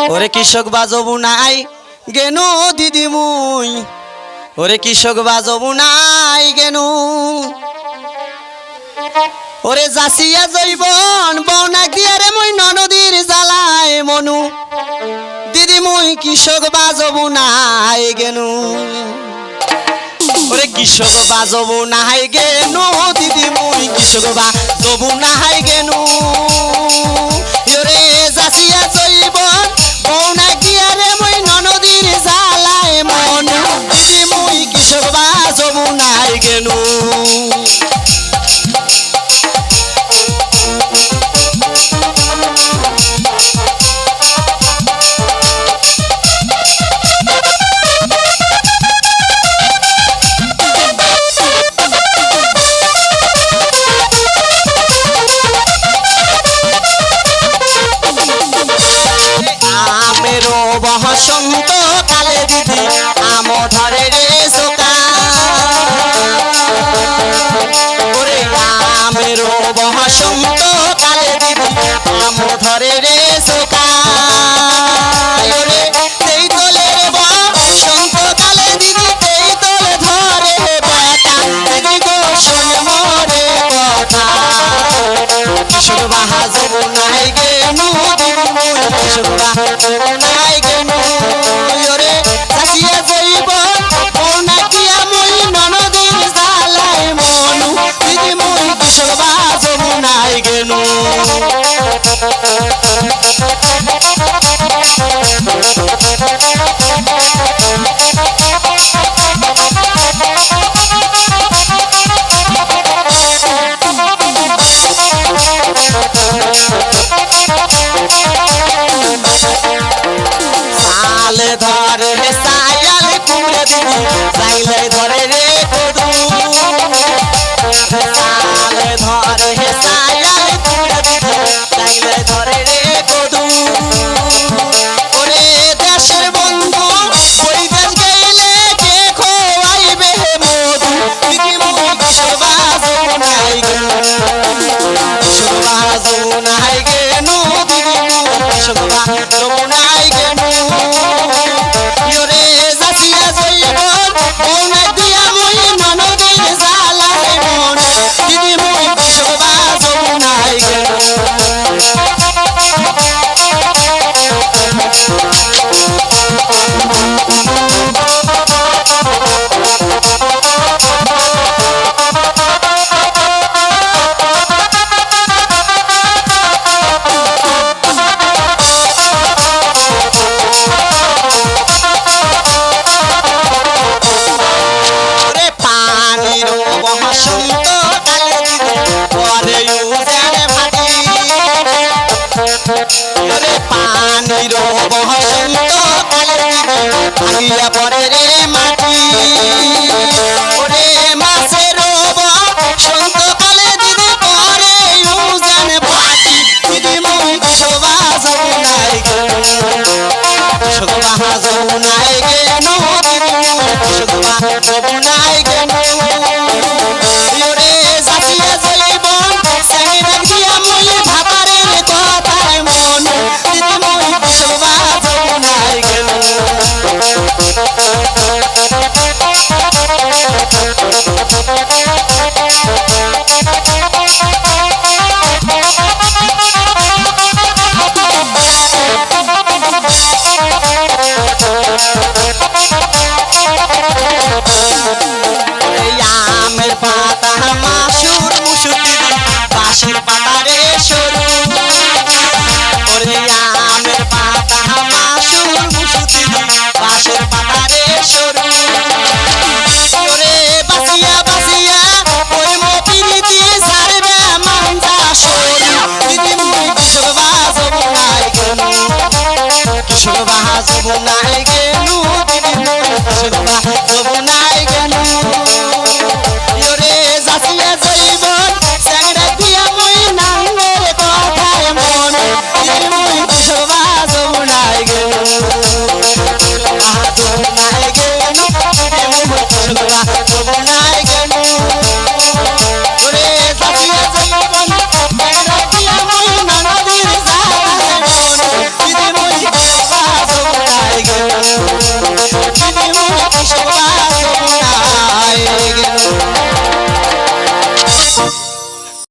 ওরে কৃষক বাজবু নাই গেনু দিদি মুই ওরে কৃষক বাজবু নাই গেনু ওরে জাসিয়া জৈবন বৌনা দিয়ারে মুই ননদীর জ্বালায় মনু দিদি মুই কৃষক বাজবু নাই গেনু ওরে কৃষক বাজবু নাই গেনু দিদি মুই কৃষক বাজবু নাই গেনু ওরে জাসিয়া জৈবন বৌনা দিয়ারে মুই ননদীর জ্বালায় মনু দিদি মুই কৃষক বাজবু নাই গেনু বসন্ত কালে দিদি আম ধরে রে সোকা ওরে আমের বসন্ত কালে দিদি আম ধরে রে সোকা ওরে সেই তোলের বসন্ত কালে দিদি সেই তোলে ধরে বেটা দিদি গো শোন মোরে কথা কিশোর বাহাজব নাই গেনু দিদি মুই কিশোর বাহাজব নাই গেনু ওরে জাসিয়া জৈবন বৌনা দিয়া মুই ননদীর জ্বালায় মনু দিদি মুই কিশোর বাজব নাই গেনু সালে ধরে সায়াল কুমড়ে দিদি সাইলে ধরে রে কদু সালে ধরে সায়াল কুমড়ে দিদি সাইলে ধরে রে কদু ওরে দেশের বন্ধু ওই দেশ গেলে কে খোয়াইবে মধু দিদি মুই কিশোর বাজব নাই গেনু কিশোর বাজব নাই গেনু দিদি মুই কিশোর বাজব নাই গেনু ওরে জাসিয়া জৈবন বৌনা দিয়া মুই ননদীর জ্বালায় মনু দিদি মুই কিশোর বাজব নাই গেনু বসন্ত কালে দিদি পরে উজান ভাটি ওরে পানির বসন্ত কালে দিদি ভাঙিয়া পরে রে মাটি ওরে মাছের বসন্ত কালে দিদি পরে উজান ভাটি দিদি মুই কিশোর বাজব নাই গেনু কিশোর বাজব নাই গেনু দিদি মুই কিশোর বাজব নাই গেনু আমের পাতা মাসুর মুসুর দিদি বাঁশের পাতা রে সরু ওরে আমের পাতা মাসুর মুসুর দিদি বাঁশের পাতা রে সরু ওরে বাসিয়া বাসিয়া ওই মপিরিতি ছাড়বে মাঞ্জা সরু দিদি মুই কিশোর বাজব নাই গেনু কিশোর বাজব নাই